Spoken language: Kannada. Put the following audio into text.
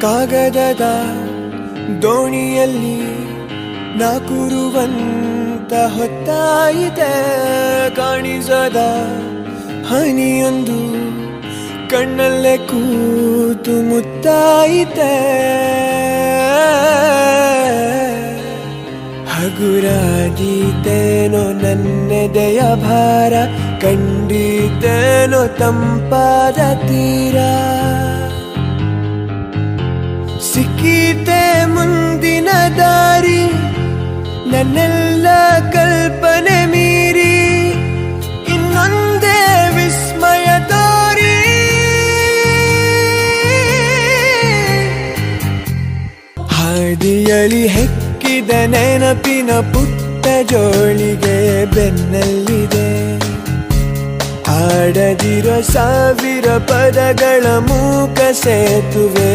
ಕಾಗದದ ದೋಣಿಯಲ್ಲಿ ನಾಕುರುವಂತ ಹೊತ್ತಾಯಿತೆ ಕಾಣಿಸದ ಹನಿಯೊಂದು ಕಣ್ಣಲ್ಲೇ ಕೂತು ಮುತ್ತಾಯಿತೆ ಹಗುರಾದೀತೇನೋ ನನ್ನೆದೆಯ ಭಾರ ಕಂಡಿತೇನೋ ತಂಪಾದ ತೀರ ಸಿಕ್ಕೀತೆ ಮುಂದಿನ ದಾರಿ ನನ್ನೆಲ್ಲ ಕಲ್ಪನೆ ಮೀರಿ ಇನ್ನೊಂದೇ ವಿಸ್ಮಯ ತೋರಿ ಹಾದಿಯಲಿ ಹೆಕ್ಕಿದ ನೆನಪಿನ ಪುಟ್ಟ ಜೋಳಿಗೆ ಬೆನ್ನಲ್ಲಿದೆ ಆಡದಿರೋ ಸಾವಿರ ಪದಗಳ ಮೂಕ ಸೇತುವೆ